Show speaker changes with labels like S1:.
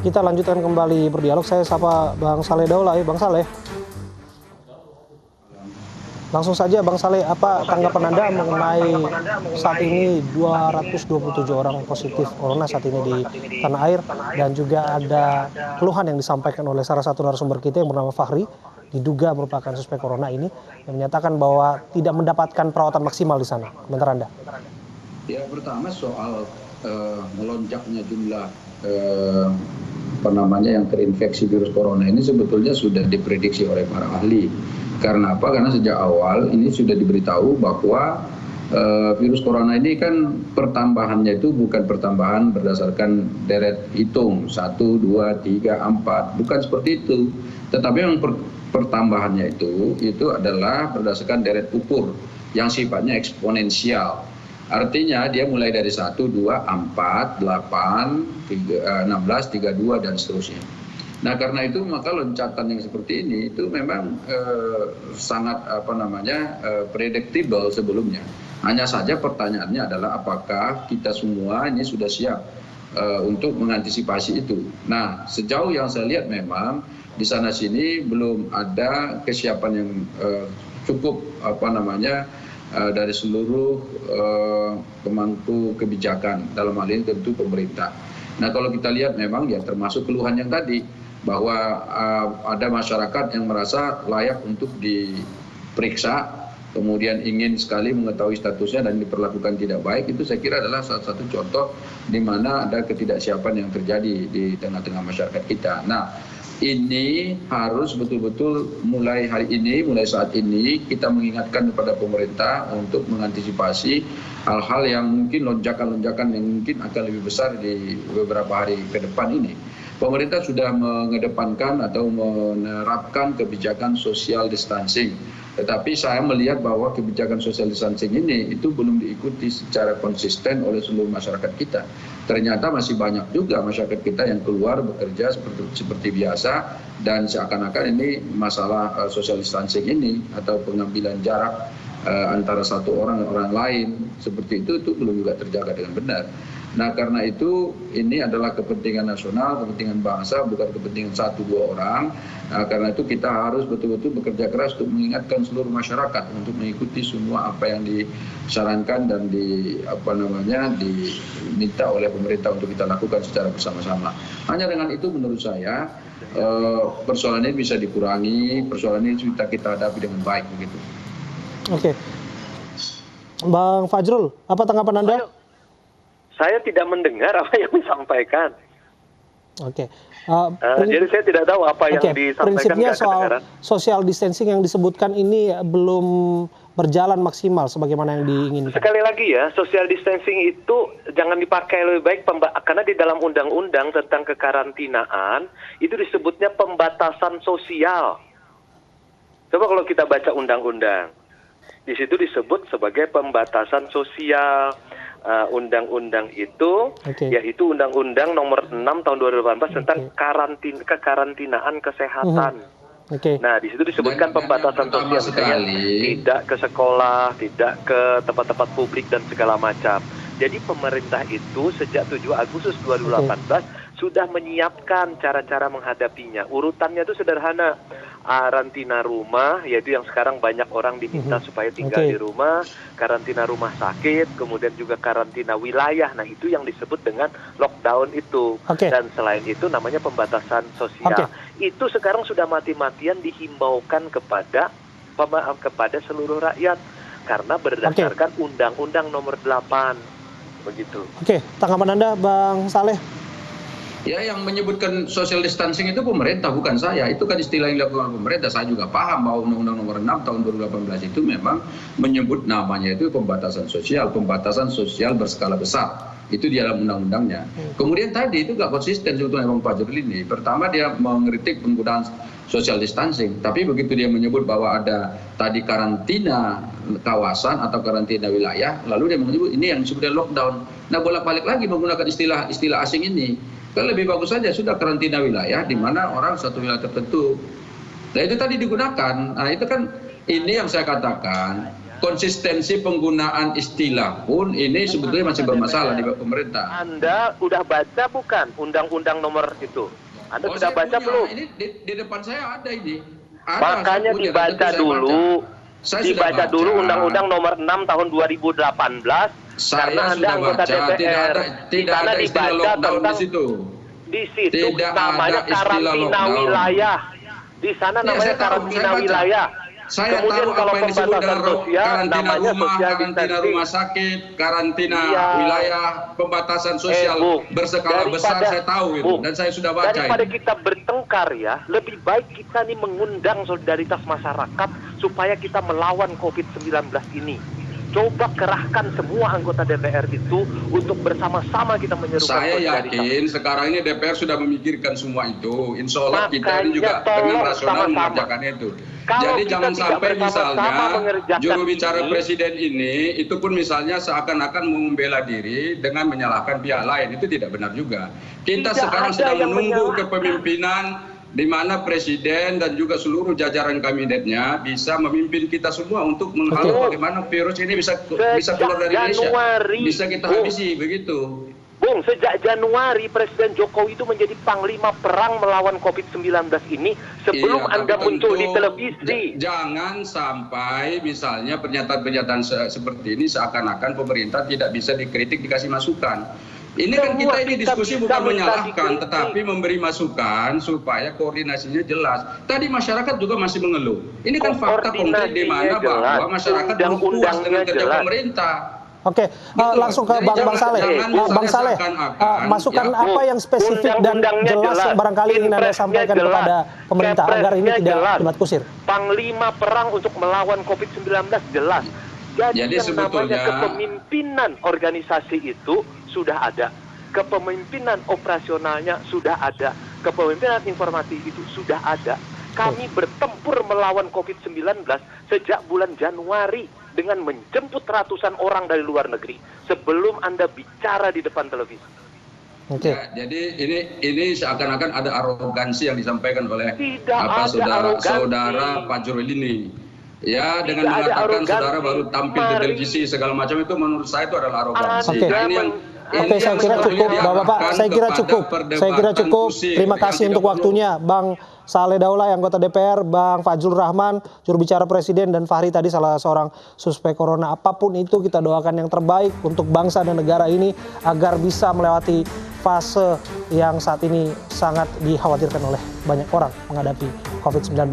S1: Kita lanjutkan kembali berdialog. Saya sapa Bang Saleh Daula. Bang Saleh. Langsung saja Bang Saleh, apa tanggapan Anda mengenai saat ini 227 orang positif corona saat ini di tanah air, dan juga ada keluhan yang disampaikan oleh salah satu narasumber kita yang bernama Fahri, diduga merupakan suspek corona ini, yang menyatakan bahwa tidak mendapatkan perawatan maksimal di sana. Komentar Anda?
S2: Ya, pertama soal melonjaknya jumlah yang terinfeksi virus corona ini sebetulnya sudah diprediksi oleh para ahli. Karena apa? Karena sejak awal ini sudah diberitahu bahwa virus corona ini kan pertambahannya itu bukan pertambahan berdasarkan deret hitung 1, 2, 3, 4, bukan seperti itu. Tetapi yang pertambahannya itu adalah berdasarkan deret ukur yang sifatnya eksponensial. Artinya dia mulai dari 1, 2, 4, 8, 16, 32 dan seterusnya. Nah, karena itu maka loncatan yang seperti ini itu memang sangat predictable sebelumnya. Hanya saja pertanyaannya adalah apakah kita semua ini sudah siap untuk mengantisipasi itu. Nah, sejauh yang saya lihat memang di sana sini belum ada kesiapan yang cukup dari seluruh pemangku kebijakan, dalam hal ini tentu pemerintah. Nah, kalau kita lihat memang ya termasuk keluhan yang tadi, bahwa ada masyarakat yang merasa layak untuk diperiksa, kemudian ingin sekali mengetahui statusnya dan diperlakukan tidak baik. Itu saya kira adalah salah satu contoh di mana ada ketidaksiapan yang terjadi di tengah-tengah masyarakat kita. Nah, ini harus betul-betul mulai hari ini, mulai saat ini kita mengingatkan kepada pemerintah untuk mengantisipasi hal-hal yang mungkin lonjakan-lonjakan yang mungkin akan lebih besar di beberapa hari ke depan ini. Pemerintah sudah mengedepankan atau menerapkan kebijakan social distancing. Tetapi saya melihat bahwa kebijakan social distancing ini itu belum diikuti secara konsisten oleh seluruh masyarakat kita. Ternyata masih banyak juga masyarakat kita yang keluar bekerja seperti biasa, dan seakan-akan ini masalah social distancing ini atau pengambilan jarak antara satu orang dan orang lain seperti itu belum juga terjaga dengan benar. Nah, karena itu ini adalah kepentingan nasional, kepentingan bangsa, bukan kepentingan 1-2 orang. Nah, karena itu kita harus betul-betul bekerja keras untuk mengingatkan seluruh masyarakat untuk mengikuti semua apa yang disarankan dan diminta oleh pemerintah untuk kita lakukan secara bersama-sama. Hanya dengan itu menurut saya persoalan ini bisa dikurangi, persoalan ini kita hadapi dengan baik begitu.
S1: Oke. Bang Fajrul, apa tanggapan Anda?
S3: Saya tidak mendengar apa yang disampaikan.
S1: Oke.
S3: Jadi saya tidak tahu apa yang disampaikan.
S1: Prinsipnya soal social distancing yang disebutkan ini belum berjalan maksimal sebagaimana yang diinginkan.
S3: Sekali lagi ya, social distancing itu jangan dipakai lebih baik karena di dalam undang-undang tentang kekarantinaan itu disebutnya pembatasan sosial. Coba kalau kita baca undang-undang, di situ disebut sebagai pembatasan sosial. Undang-undang itu yaitu Undang-Undang Nomor 6 Tahun 2018 tentang kekarantinaan kesehatan. Nah, di situ disebutkan pembatasan sosial, misalnya tidak ke sekolah, tidak ke tempat-tempat publik dan segala macam. Jadi pemerintah itu sejak 7 Agustus 2018 sudah menyiapkan cara-cara menghadapinya. Urutannya itu sederhana. Karantina rumah, yaitu yang sekarang banyak orang diminta supaya tinggal di rumah, karantina rumah sakit, kemudian juga karantina wilayah. Nah, itu yang disebut dengan lockdown itu. Dan selain itu namanya pembatasan sosial. Itu sekarang sudah mati-matian dihimbaukan kepada seluruh rakyat karena berdasarkan Undang-Undang Nomor 8. Begitu.
S1: Tanggapan Anda, Bang Saleh?
S2: Ya, yang menyebutkan social distancing itu pemerintah, bukan saya. Itu kan istilah yang dilakukan pemerintah. Saya juga paham bahwa Undang-Undang Nomor 6 Tahun 2018 itu memang menyebut namanya itu pembatasan sosial berskala besar. Itu di dalam undang-undangnya. Kemudian tadi itu nggak konsisten sebetulnya Bang Fajrul ini. Pertama dia mengkritik penggunaan social distancing, tapi begitu dia menyebut bahwa ada tadi karantina kawasan atau karantina wilayah, lalu dia menyebut ini yang disebut lockdown. Nah, bolak-balik lagi menggunakan istilah asing ini. Kan lebih bagus saja sudah karantina wilayah di mana orang satu wilayah tertentu. Nah, itu tadi digunakan. Nah, itu kan ini yang saya katakan konsistensi penggunaan istilah pun ini sebetulnya masih bermasalah di pemerintah.
S3: Anda udah baca bukan undang-undang nomor itu? Anda sudah
S2: saya
S3: baca
S2: punya.
S3: belum?
S2: Ini di depan saya ada ini. Ada,
S3: Makanya
S2: saya punya,
S3: dibaca
S2: tentu saya
S3: dulu.
S2: baca. Saya sudah
S3: Dibaca
S2: baca.
S3: dulu Undang-Undang Nomor 6 Tahun 2018.
S2: Saya
S3: karena Anda
S2: sudah
S3: anggota
S2: baca.
S3: DPR. Di
S2: Tidak
S3: sana
S2: ada istilah
S3: dibaca
S2: lockdown
S3: tentang
S2: di situ.
S3: di situ
S2: Tidak
S3: namanya
S2: ada istilah
S3: karantina
S2: lockdown.
S3: wilayah. Di sana
S2: Ya,
S3: namanya
S2: saya tahu,
S3: karantina
S2: saya baca.
S3: wilayah.
S2: Saya
S3: Kemudian
S2: tahu
S3: kalau
S2: apa yang disebut
S3: pembatasan
S2: dengan
S3: sosial
S2: karantina
S3: namanya
S2: rumah,
S3: social
S2: karantina
S3: distancing.
S2: rumah sakit, karantina
S3: Iya.
S2: wilayah, pembatasan sosial
S3: Bung,
S2: berskala besar, saya tahu itu.
S3: Bung,
S2: Dan saya sudah baca
S3: daripada
S2: itu.
S3: kita bertengkar ya, lebih baik kita nih mengundang solidaritas masyarakat supaya kita melawan COVID-19 ini. Coba kerahkan semua anggota DPR itu untuk bersama-sama kita menyerukan
S2: Saya
S3: solidaritas.
S2: yakin sekarang ini DPR sudah memikirkan semua itu. Insya Allah kita ini
S3: Makanya
S2: juga dengan
S3: tolong
S2: rasional
S3: sama-sama.
S2: mengerjakan itu.
S3: Kalau
S2: Jadi
S3: kita
S2: jangan
S3: tidak
S2: sampai
S3: bersama-sama
S2: misalnya
S3: mengerjakan
S2: juru bicara
S3: ini,
S2: presiden ini itu pun misalnya seakan-akan membela diri dengan menyalahkan pihak lain. Itu tidak benar juga. Kita
S3: Tidak
S2: sekarang
S3: ada
S2: sedang
S3: yang
S2: menunggu
S3: menyalahkan.
S2: kepemimpinan di mana presiden dan juga seluruh jajaran kabinetnya bisa memimpin kita semua untuk menghalau bagaimana virus ini bisa keluar dari Indonesia.
S3: Januari,
S2: Bisa kita
S3: Bung.
S2: habisi begitu.
S3: Bung, sejak Januari Presiden Jokowi itu menjadi panglima perang melawan COVID-19 ini sebelum
S2: Iya,
S3: Anda
S2: tapi
S3: muncul di
S2: tentu
S3: televisi.
S2: Jangan sampai misalnya pernyataan-pernyataan seperti ini seakan-akan pemerintah tidak bisa dikritik, dikasih masukan. Ini kan
S3: Semua
S2: kita ini
S3: kita
S2: diskusi
S3: bisa
S2: bukan
S3: minta
S2: menyalahkan,
S3: dikritik.
S2: tetapi memberi masukan supaya koordinasinya jelas. Tadi masyarakat juga masih mengeluh. Ini kan fakta konkret di mana
S3: Koordinasinya jelas,
S2: bahwa masyarakat belum puas dengan
S3: undang-undangnya
S2: kerja
S3: jelas.
S2: pemerintah.
S1: Oke,
S2: Gitu.
S1: langsung ke
S2: Jadi
S1: Bang Saleh.
S2: jangan
S1: Bang
S2: misalnya
S1: Saleh,
S2: seakan-akan,
S1: masukan
S2: ya,
S1: apa yang spesifik dan
S3: undang-undangnya
S1: jelas yang barangkali ingin Anda
S3: Impresnya
S1: sampaikan
S3: jelas,
S1: kepada pemerintah agar ini
S3: Kepresnya
S1: tidak
S3: jelas.
S1: debat kusir?
S3: Panglima perang untuk melawan COVID-19 jelas. Jadi yang namanya
S2: sebetulnya
S3: kepemimpinan organisasi itu sudah ada. Kepemimpinan operasionalnya sudah ada. Kepemimpinan informasi itu sudah ada. Kami bertempur melawan COVID-19 sejak bulan Januari dengan menjemput ratusan orang dari luar negeri sebelum Anda bicara di depan televisi.
S1: Oke.
S2: Ya, jadi ini seakan-akan ada arogansi yang disampaikan oleh
S3: Tidak ada arogansi.
S2: saudara Pak Juril ini. Ya, dengan
S3: Tidak ada
S2: mengatakan
S3: arogansi.
S2: saudara baru tampil di
S3: Mari.
S2: televisi segala macam itu menurut saya itu adalah arogansi.
S1: Oke.
S2: Nah,
S1: Oke, saya kira cukup, Bapak-Bapak. Saya kira cukup. Saya kira cukup. Terima kasih untuk waktunya, Bang Saleh Daulay, anggota DPR, Bang Fajrul Rahman, juru bicara Presiden, dan Fahri tadi salah seorang suspek corona. Apapun itu, kita doakan yang terbaik untuk bangsa dan negara ini agar bisa melewati fase yang saat ini sangat dikhawatirkan oleh banyak orang menghadapi COVID-19.